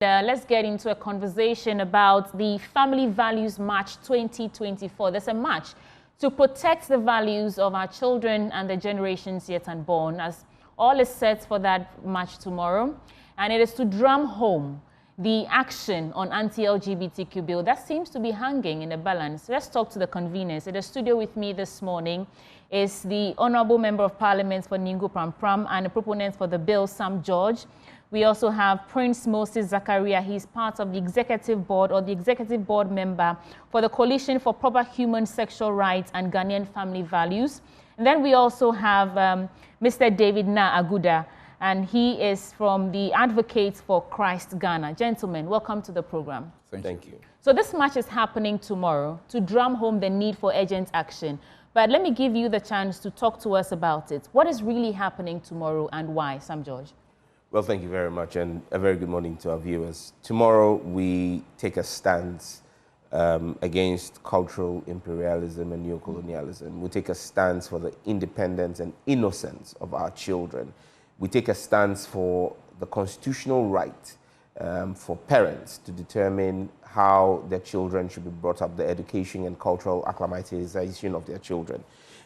Let's get into a conversation about the Family Values March 2024. There's a march to protect the values of our children and the generations yet unborn, as all is set for that march tomorrow. And it is to drum home the action on anti-LGBTQ bill that seems to be hanging in the balance. Let's talk to the conveners. In the studio with me this morning is the Honourable Member of Parliament for Ningu Pram and the proponent for the bill, Sam George. We also have Prince Moses Zakaria. He's part of the executive board or the executive board member for the Coalition for Proper Human Sexual Rights and Ghanaian Family Values. And then we also have Mr. David Na Aguda, and he is from the Advocates for Christ Ghana. Gentlemen, welcome to the program. Thank you. So this march is happening tomorrow to drum home the need for urgent action. But let me give you the chance to talk to us about it. What is really happening tomorrow and why, Sam George? Well, thank you very much, and a very good morning to our viewers. Tomorrow, we take a stance against cultural imperialism and neocolonialism. We take a stance for the independence and innocence of our children. We take a stance for the constitutional right for parents to determine how their children should be brought up, the education and cultural acclimatization of their children.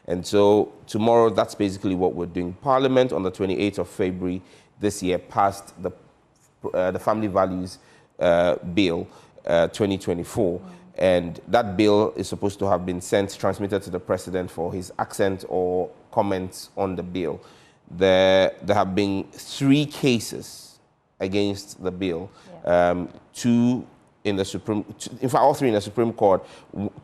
And so tomorrow, that's basically what we're doing. Parliament on the 28th of February this year passed the Family Values Bill 2024. And that bill is supposed to have been transmitted to the President for his assent or comments on the bill. There have been 3 cases against the bill, 2 in the Supreme, in fact, all 3 in the Supreme Court,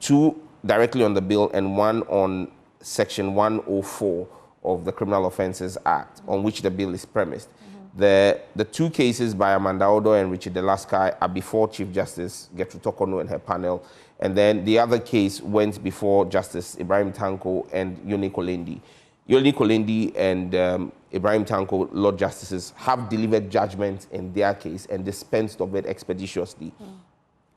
2 directly on the bill and 1 on Section 104 of the Criminal Offences Act, on which the bill is premised. The 2 cases by Amanda Odo and Richard Delaskai are before Chief Justice Gertrude Tokono and her panel, and then the other case went before Justice Ibrahim Tanko and Yoni Kolendi. Yoni Kolendi and Ibrahim Tanko, Lord Justices, have delivered judgment in their case and dispensed of it expeditiously.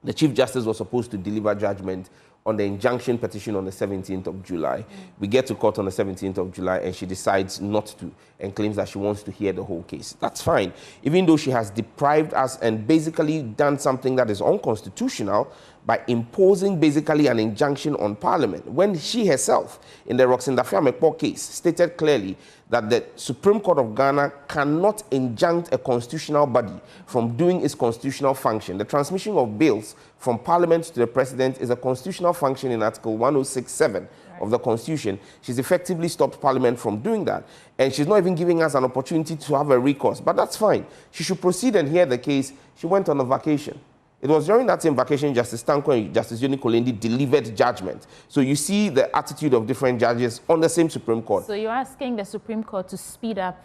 The Chief Justice was supposed to deliver judgment on the injunction petition on the 17th of July. We get to court on the 17th of July and she decides not to and claims that she wants to hear the whole case. That's fine. Even though she has deprived us and basically done something that is unconstitutional by imposing basically an injunction on Parliament, when she herself, in the Roxanne Dafiamekpo case, stated clearly that the Supreme Court of Ghana cannot injunct a constitutional body from doing its constitutional function. The transmission of bills from Parliament to the President is a constitutional function in Article 106(7) of the Constitution. She's effectively stopped Parliament from doing that. And she's not even giving us an opportunity to have a recourse. But that's fine. She should proceed and hear the case. She went on a vacation. It was during that same vacation Justice Tanko and Justice Yoni Kolendi delivered judgment. So you see the attitude of different judges on the same Supreme Court. So you're asking the Supreme Court to speed up?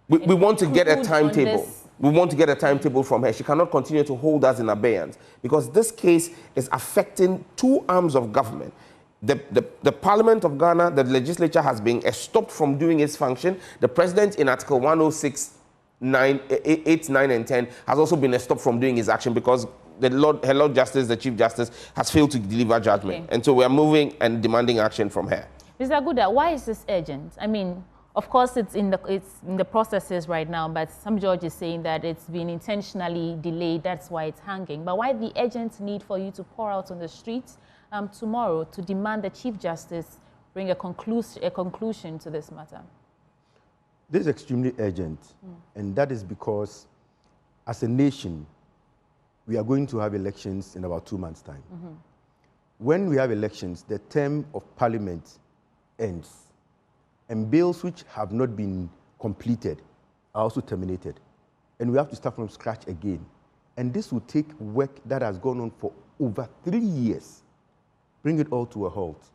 We want to get a timetable. We want to get a timetable from her. She cannot continue to hold us in abeyance because this case is affecting 2 arms of government. The Parliament of Ghana, the legislature has been stopped from doing its function. The President in Article 106, 8, 9, and 10 has also been stopped from doing his action because her Lord Justice, the Chief Justice, has failed to deliver judgment. Okay. And so we are moving and demanding action from her. Mr. Aguda, why is this urgent? I mean, of course, it's in the processes right now, but some judge is saying that it's been intentionally delayed. That's why it's hanging. But why the urgent need for you to pour out on the streets tomorrow to demand the Chief Justice bring a conclusion to this matter? This is extremely urgent, and that is because as a nation, we are going to have elections in about 2 months' time. When we have elections, the term of Parliament ends, and bills which have not been completed are also terminated. And we have to start from scratch again. And this will take work that has gone on for over 3 years, bring it all to a halt.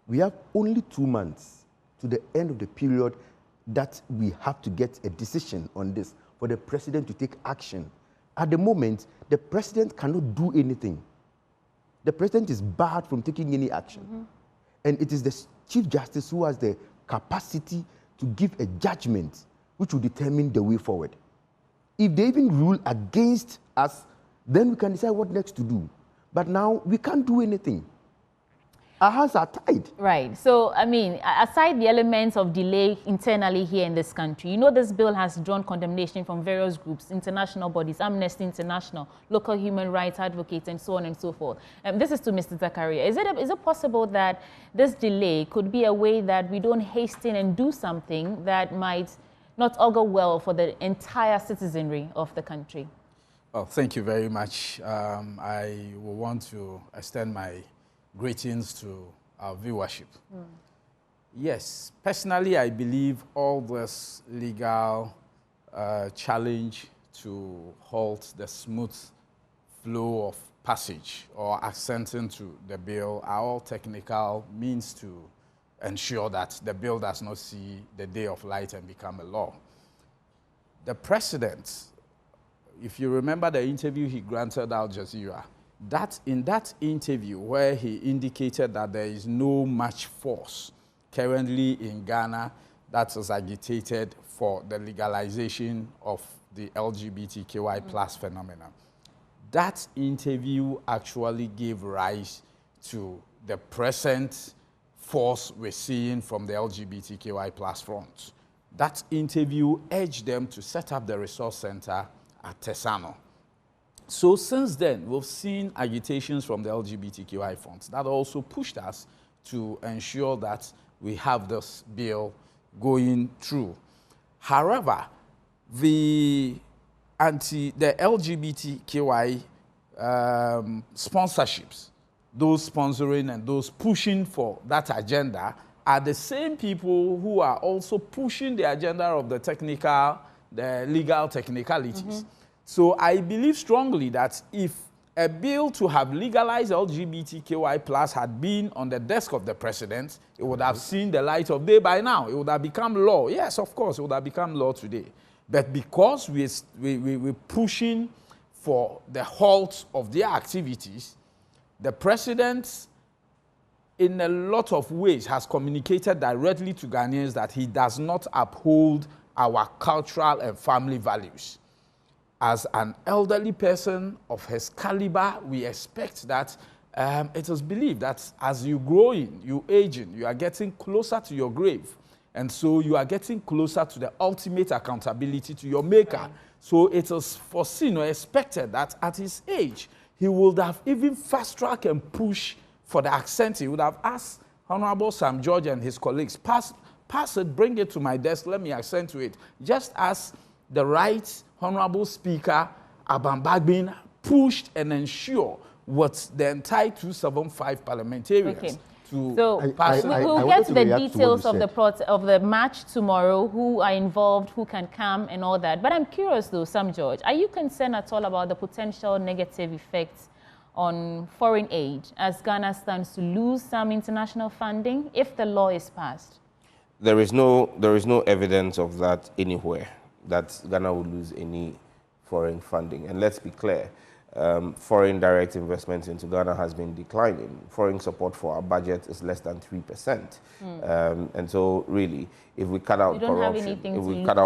We have only 2 months to the end of the period that we have to get a decision on this for the President to take action. At the moment, the President cannot do anything. The President is barred from taking any action. And it is the Chief Justice who has the capacity to give a judgment which will determine the way forward. If they even rule against us, then we can decide what next to do. But now, we can't do anything. Our hands are tied. Right. So, I mean, aside the elements of delay internally here in this country, you know this bill has drawn condemnation from various groups, international bodies, Amnesty International, local human rights advocates, and so on and so forth. This is to Mr. Zakaria. Is it possible that this delay could be a way that we don't hasten and do something that might not augur well for the entire citizenry of the country? Well, thank you very much. I will want to extend my greetings to our viewership. Yes, personally, I believe all this legal challenge to halt the smooth flow of passage or assenting to the bill are all technical means to ensure that the bill does not see the day of light and become a law. The president, if you remember the interview he granted Al Jazeera, in that interview where he indicated that there is no much force currently in Ghana that is agitated for the legalization of the LGBTQI plus phenomenon. That interview actually gave rise to the present force we're seeing from the LGBTQI plus front. That interview urged them to set up the resource center at Tesano. So since then, we've seen agitations from the LGBTQI front that also pushed us to ensure that we have this bill going through. However, the LGBTQI sponsorships, those sponsoring and those pushing for that agenda, are the same people who are also pushing the agenda of the legal technicalities. So I believe strongly that if a bill to have legalized LGBTQI plus had been on the desk of the president, it would have seen the light of day by now. It would have become law. Yes, of course, it would have become law today. But because we're pushing for the halt of their activities, the president, in a lot of ways, has communicated directly to Ghanaians that he does not uphold our cultural and family values. As an elderly person of his caliber, we expect that it is believed that as you grow in, you age in, you are getting closer to your grave. And so you are getting closer to the ultimate accountability to your maker. Right. So it is foreseen or expected that at his age, he would have even fast-track and push for the accent. He would have asked Honorable Sam George and his colleagues, pass it, bring it to my desk, let me accent to it. Just as the right Honorable Speaker Aban Bagbin pushed and ensured what the entire 275 parliamentarians to pass. We'll get to the details of the match tomorrow, who are involved, who can come and all that. But I'm curious though, Sam George, are you concerned at all about the potential negative effects on foreign aid as Ghana stands to lose some international funding if the law is passed? There is no evidence of that anywhere, that Ghana will lose any foreign funding. And let's be clear, foreign direct investment into Ghana has been declining. Foreign support for our budget is less than 3%. And so really, if we cut out corruption, if we cut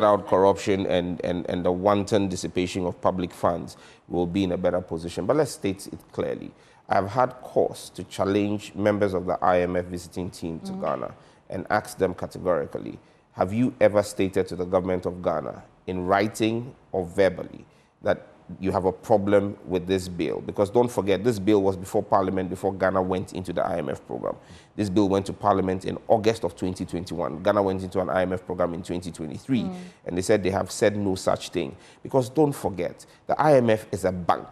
out corruption and the wanton dissipation of public funds, we'll be in a better position. But let's state it clearly. I've had cause to challenge members of the IMF visiting team to Ghana and ask them categorically, have you ever stated to the government of Ghana in writing or verbally that you have a problem with this bill? Because don't forget, this bill was before Parliament, before Ghana went into the IMF program. This bill went to Parliament in August of 2021. Ghana went into an IMF program in 2023. And they said they have said no such thing. Because don't forget, the IMF is a bank.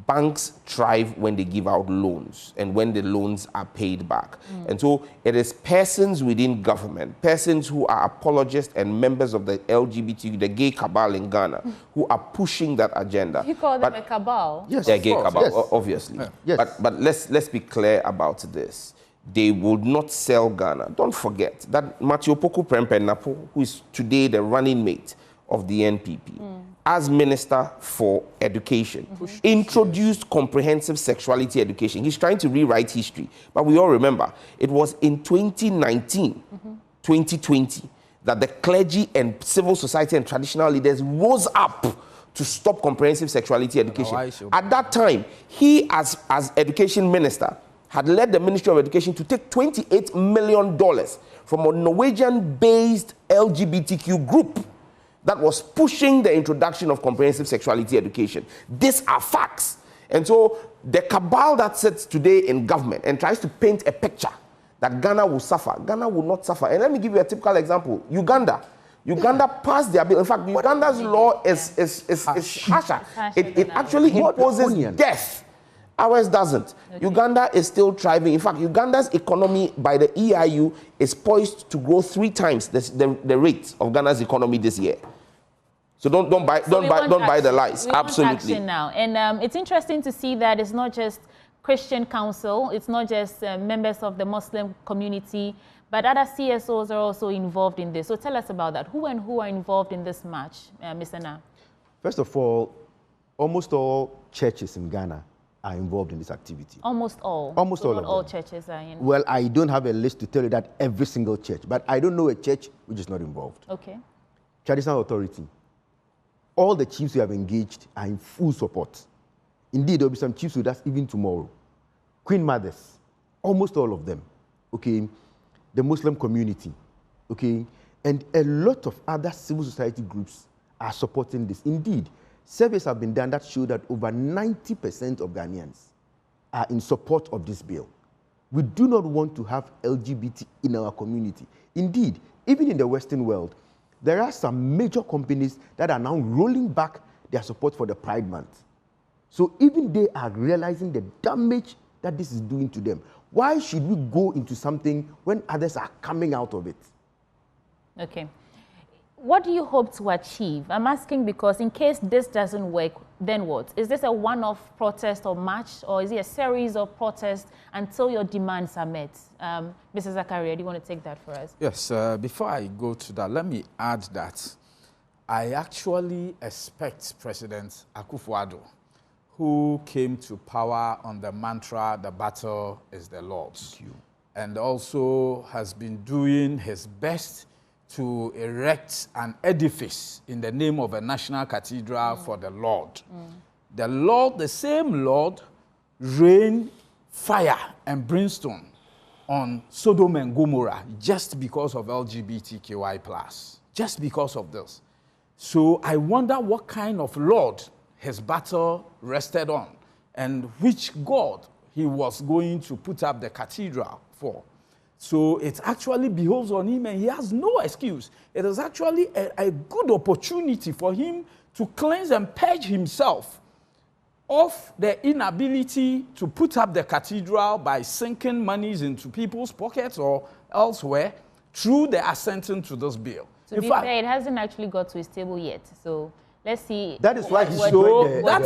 Banks thrive when they give out loans and when the loans are paid back. And so it is persons within government, persons who are apologists and members of the LGBT, the gay cabal in Ghana, who are pushing that agenda. You call them a cabal? Yes, they're gay cabal, obviously. Yeah. Yes. But let's be clear about this. They would not sell Ghana. Don't forget that Matthew Poku Prempenapo, who is today the running mate of the NPP, as Minister for Education, introduced comprehensive sexuality education. He's trying to rewrite history. But we all remember, it was in 2019, 2020, that the clergy and civil society and traditional leaders rose up to stop comprehensive sexuality education. At that time, he, as education minister, had led the Ministry of Education to take $28 million from a Norwegian-based LGBTQ group that was pushing the introduction of comprehensive sexuality education. These are facts. And so the cabal that sits today in government and tries to paint a picture that Ghana will suffer, Ghana will not suffer. And let me give you a typical example. Uganda passed their bill. In fact, Uganda's law is harsher. It actually imposes death. Ours doesn't. Okay. Uganda is still thriving. In fact, Uganda's economy by the EIU is poised to grow 3 times the rate of Ghana's economy this year. So don't buy the lies. Absolutely. Action now, and it's interesting to see that it's not just Christian Council, it's not just members of the Muslim community, but other CSOs are also involved in this. So tell us about that. Who are involved in this march, Mr. Na? First of all, almost all churches in Ghana are involved in this activity. Almost all? Almost all of them. Not all churches are in? Well, I don't have a list to tell you that every single church, but I don't know a church which is not involved. Okay. Traditional authority. All the chiefs who have engaged are in full support. Indeed, there will be some chiefs with us even tomorrow. Queen mothers, almost all of them, okay? The Muslim community, okay? And a lot of other civil society groups are supporting this. Indeed, surveys have been done that show that over 90% of Ghanaians are in support of this bill. We do not want to have LGBT in our community. Indeed, even in the Western world, there are some major companies that are now rolling back their support for the Pride Month. So even they are realizing the damage that this is doing to them. Why should we go into something when others are coming out of it? Okay. What do you hope to achieve? I'm asking because in case this doesn't work, then what? Is this a one-off protest or march, or is it a series of protests until your demands are met? Mr. Zakaria, do you want to take that for us? Yes, before I go to that, let me add that I actually expect President Akufo-Addo, who came to power on the mantra, the battle is the Lord's, and also has been doing his best to erect an edifice in the name of a national cathedral for the Lord. The Lord, the same Lord, rained fire and brimstone on Sodom and Gomorrah just because of LGBTQI+, just because of this. So I wonder what kind of Lord his battle rested on and which God he was going to put up the cathedral for. So it actually behoves on him, and he has no excuse. It is actually a good opportunity for him to cleanse and purge himself of the inability to put up the cathedral by sinking monies into people's pockets or elsewhere through the assenting to this bill. To be fair, it hasn't actually got to his table yet. So let's see. That is why that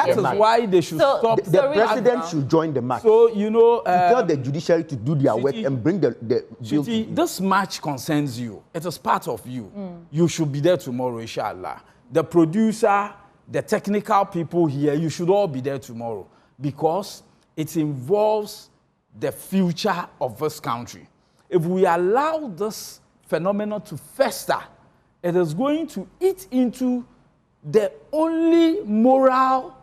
is why they should stop. The president should join the march. So, you know, to tell the judiciary to do their work and bring the bill. This march concerns you. It is part of you. You should be there tomorrow, inshallah. The producer, the technical people here, you should all be there tomorrow because it involves the future of this country. If we allow this phenomenon to fester, it is going to eat into the only moral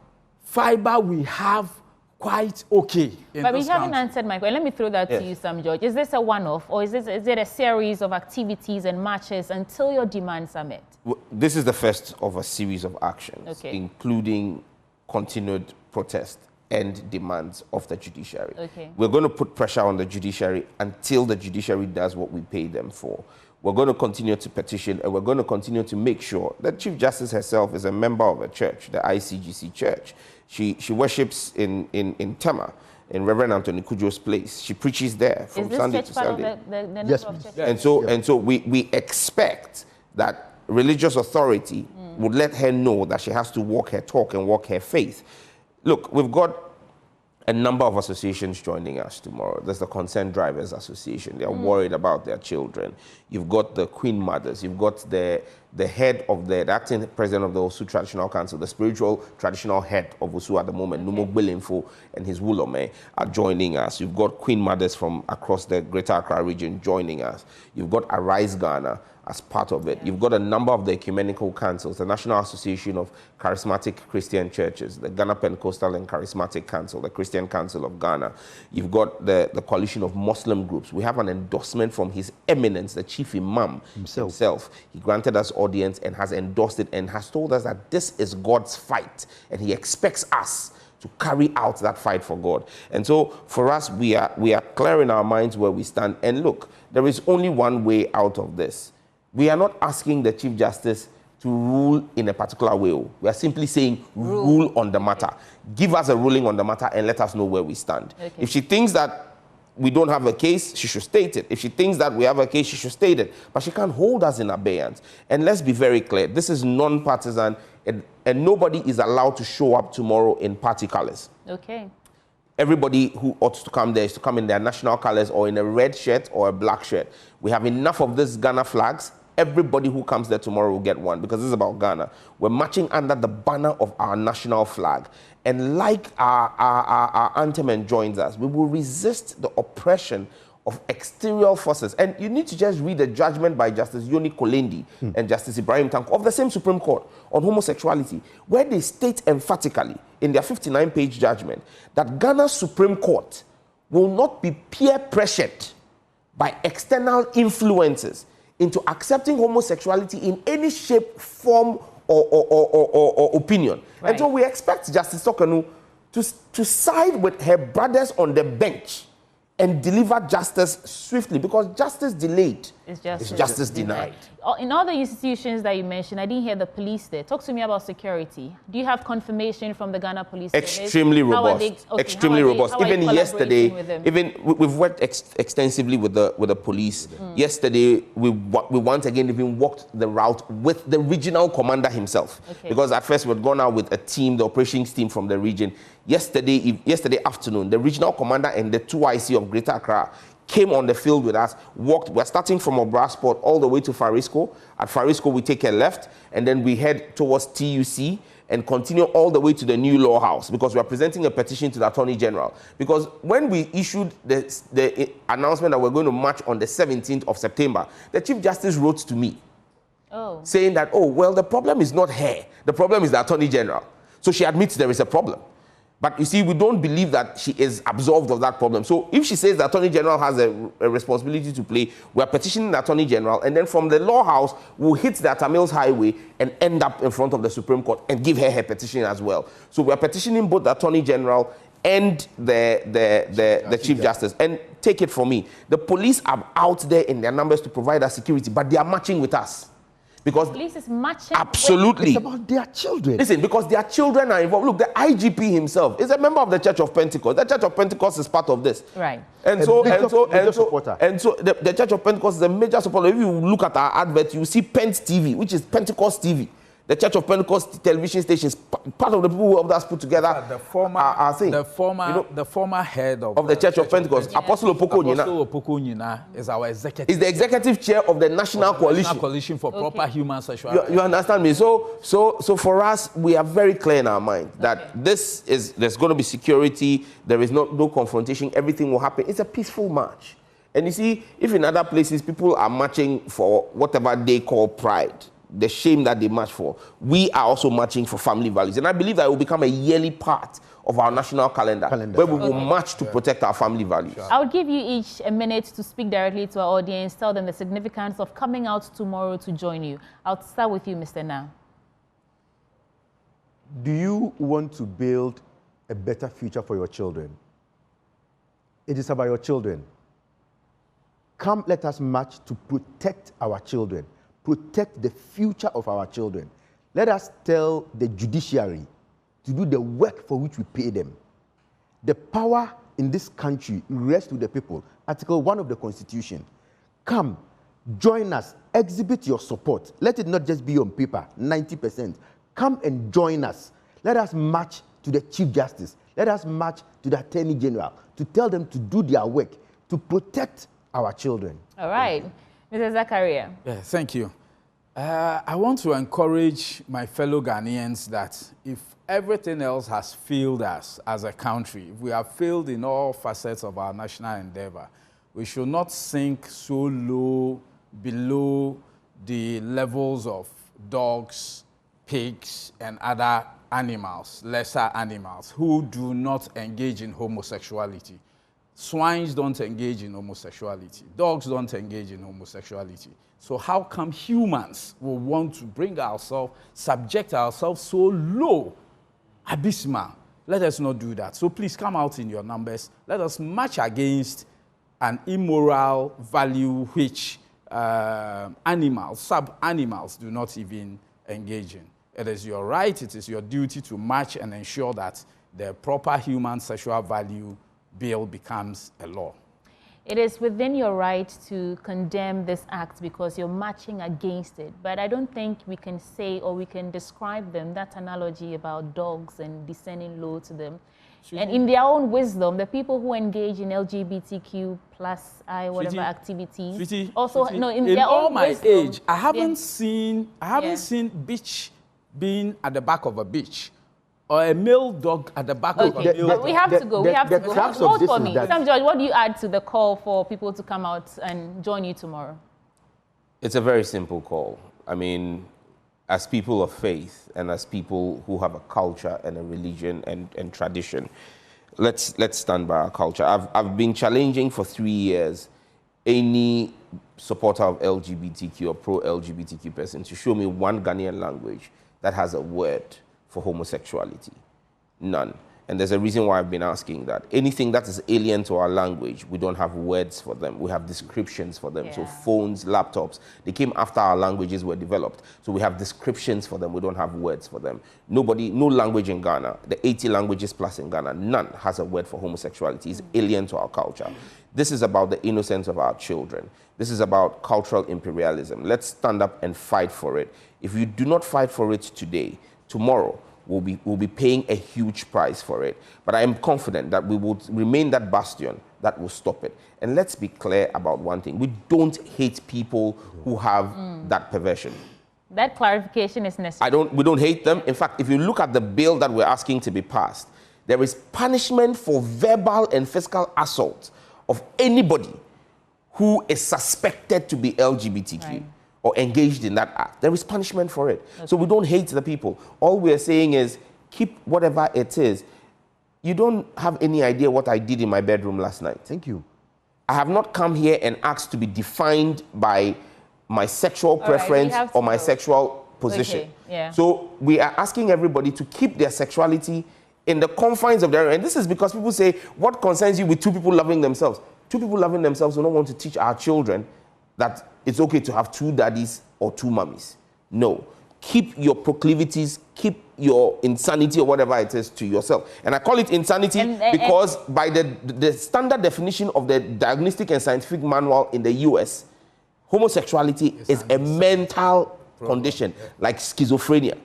fiber we have quite okay. But we haven't answered my question. Let me throw that to you, Sam George. Is this a one-off, or is it a series of activities and marches until your demands are met? Well, this is the first of a series of actions, including continued protest and demands of the judiciary. We're going to put pressure on the judiciary until the judiciary does what we pay them for. We're going to continue to petition, and we're going to continue to make sure that Chief Justice herself is a member of a church, the ICGC Church. She worships in Tema, in Reverend Anthony Kudjo's place. She preaches there from Sunday to Sunday. Yes, and so we expect that religious authority would let her know that she has to walk her talk and walk her faith. Look, we've got a number of associations joining us tomorrow. There's the Concerned Drivers Association. They are worried about their children. You've got the Queen Mothers. You've got the head of the acting president of the Osu Traditional Council, the spiritual traditional head of Osu at the moment, Numo Gbelinfo and his Wulome are joining us. You've got Queen Mothers from across the Greater Accra region joining us. You've got Arise Ghana as part of it. You've got a number of the ecumenical councils, the National Association of Charismatic Christian Churches, the Ghana Pentecostal and Charismatic Council, the Christian Council of Ghana. You've got the coalition of Muslim groups. We have an endorsement from His Eminence, the Chief Imam himself. He granted us audience and has endorsed it and has told us that this is God's fight, and He expects us to carry out that fight for God. And so for us, we are clear in our minds where we stand. And look, there is only one way out of this. We are not asking the Chief Justice to rule in a particular way. We are simply saying rule on the matter. Give us a ruling on the matter and let us know where we stand. Okay. If she thinks that we don't have a case, she should state it. If she thinks that we have a case, she should state it. But she can't hold us in abeyance. And let's be very clear, this is non-partisan, and nobody is allowed to show up tomorrow in party colors. Okay. Everybody who ought to come there is to come in their national colors or in a red shirt or a black shirt. We have enough of these Ghana flags. Everybody who comes there tomorrow will get one, because this is about Ghana. We're marching under the banner of our national flag. And like our anthem joins us, we will resist the oppression of exterior forces. And you need to just read the judgment by Justice Yoni Kolendi and Justice Ibrahim Tanko of the same Supreme Court on homosexuality, where they state emphatically in their 59-page judgment that Ghana's Supreme Court will not be peer pressured by external influences into accepting homosexuality in any shape, form, or opinion. Right. And so we expect Justice Sokanu to side with her brothers on the bench and deliver justice swiftly, because justice delayed is justice denied. In all the institutions that you mentioned, I didn't hear the police there. Talk to me about security. Do you have confirmation from the Ghana Police Service? Extremely robust. Extremely robust. Even yesterday, we've worked extensively with the police. Yesterday, we once again even walked the route with the regional commander himself. Okay. Because at first we'd gone out with a team, the operations team from the region. Yesterday afternoon, the regional commander and the 2IC of Greater Accra came on the field with us, walked. We're starting from Obrasport all the way to Farisco. At Farisco, we take a left, and then we head towards TUC and continue all the way to the new law house, because we're presenting a petition to the Attorney General. Because when we issued the announcement that we're going to march on the 17th of September, the Chief Justice wrote to me saying that, well, the problem is not her. The problem is the Attorney General. So she admits there is a problem. But you see, we don't believe that she is absolved of that problem. So if she says the Attorney General has a responsibility to play, we're petitioning the Attorney General, and then from the law house, we'll hit the Tamils Highway and end up in front of the Supreme Court and give her petition as well. So we're petitioning both the Attorney General and the Chief Justice. And take it from me, the police are out there in their numbers to provide us security, but they are marching with us. Because police is marching. Absolutely. It's about their children. Listen, because their children are involved. Look, the IGP himself is a member of the Church of Pentecost. The Church of Pentecost is part of this. Right. And so the Church of Pentecost is a major supporter. If you look at our advert, you see Pent TV, which is Pentecost TV. The Church of Pentecost television stations, part of the people who helped us put together the former head of the Church of Pentecost, Apostle Opoko Nyina is our executive. Is the executive chair of the National Coalition. National Coalition for Proper Human Sexuality. You understand me? So for us, we are very clear in our mind that there's going to be security. There is no confrontation. Everything will happen. It's a peaceful march. And you see, if in other places people are marching for whatever they call pride, the shame that they march for, we are also marching for family values. And I believe that it will become a yearly part of our national calendar. Where we will march to protect our family values. I will give you each a minute to speak directly to our audience, tell them the significance of coming out tomorrow to join you. I'll start with you, Mr. Na. Do you want to build a better future for your children? It is about your children. Come, let us march to protect our children. Protect the future of our children. Let us tell the judiciary to do the work for which we pay them. The power in this country rests with the people. Article 1 of the Constitution. Come, join us, exhibit your support. Let it not just be on paper, 90%. Come and join us. Let us march to the Chief Justice. Let us march to the Attorney General to tell them to do their work, to protect our children. All right. Mr. Zakaria. Yeah, thank you. I want to encourage my fellow Ghanaians that if everything else has failed us as a country, if we have failed in all facets of our national endeavor, we should not sink so low below the levels of dogs, pigs, and other animals, lesser animals, who do not engage in homosexuality. Swines don't engage in homosexuality. Dogs don't engage in homosexuality. So how come humans will want to bring ourselves, subject ourselves so low, abysmal? Let us not do that. So please come out in your numbers. Let us march against an immoral value which animals, sub-animals do not even engage in. It is your right, it is your duty to march and ensure that the proper human sexual value bill becomes a law. It is within your right to condemn this act because you're marching against it. But I don't think we can say or we can describe them, that analogy about dogs and descending low to them. And in their own wisdom, the people who engage in LGBTQ plus whatever activities, also no, in their all own my wisdom, age, I haven't seen beach being at the back of a beach, or a male dog at the back of a male. We have to go. We have to go. Vote for me. Sam George, what do you add to the call for people to come out and join you tomorrow? It's a very simple call. I mean, as people of faith and as people who have a culture and a religion and tradition, let's stand by our culture. I've been challenging for 3 years any supporter of LGBTQ or pro-LGBTQ person to show me one Ghanaian language that has a word for homosexuality. None. And there's a reason why I've been asking that. Anything that is alien to our language, we don't have words for them. We have descriptions for them. Yeah. So phones, laptops, they came after our languages were developed. So we have descriptions for them. We don't have words for them. No language in Ghana, the 80 languages plus in Ghana, none has a word for homosexuality. It's alien to our culture. This is about the innocence of our children. This is about cultural imperialism. Let's stand up and fight for it. If you do not fight for it today, tomorrow, we'll be paying a huge price for it. But I am confident that we will remain that bastion that will stop it. And let's be clear about one thing. We don't hate people who have that perversion. That clarification is necessary. We don't hate them. In fact, if you look at the bill that we're asking to be passed, there is punishment for verbal and physical assault of anybody who is suspected to be LGBTQ. Right. Or engaged in that act. There is punishment for it. Okay. So we don't hate the people. All we're saying is keep whatever it is. You don't have any idea what I did in my bedroom last night. Thank you. I have not come here and asked to be defined by my sexual preference or my sexual position. Okay. Yeah. So we are asking everybody to keep their sexuality in the confines of their own. And this is because people say, what concerns you with two people loving themselves? Two people loving themselves do not want to teach our children that it's okay to have two daddies or two mummies. No. Keep your proclivities, keep your insanity or whatever it is to yourself. And I call it insanity because by the standard definition of the Diagnostic and Scientific Manual in the US, homosexuality is a mental condition like schizophrenia.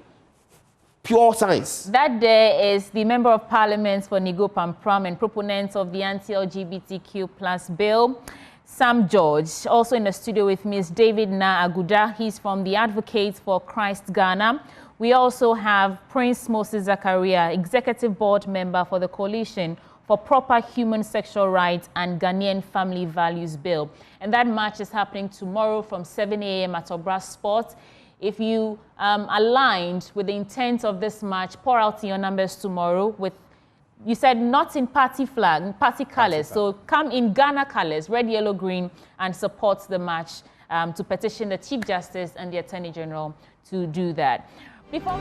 Pure science. That there is the Member of Parliament for Nigo Pampram and proponent of the anti-LGBTQ plus bill, Sam George. Also in the studio with me is David Na Aguda. He's from the Advocates for Christ Ghana. We also have Prince Moses Zakaria, Executive Board Member for the Coalition for Proper Human Sexual Rights and Ghanaian Family Values Bill. And that march is happening tomorrow from 7 a.m. at Obra Sports. If you aligned with the intent of this march, pour out your numbers tomorrow with, you said not in party flag, party colors. So come in Ghana colors, red, yellow, green, and support the march to petition the Chief Justice and the Attorney General to do that. Before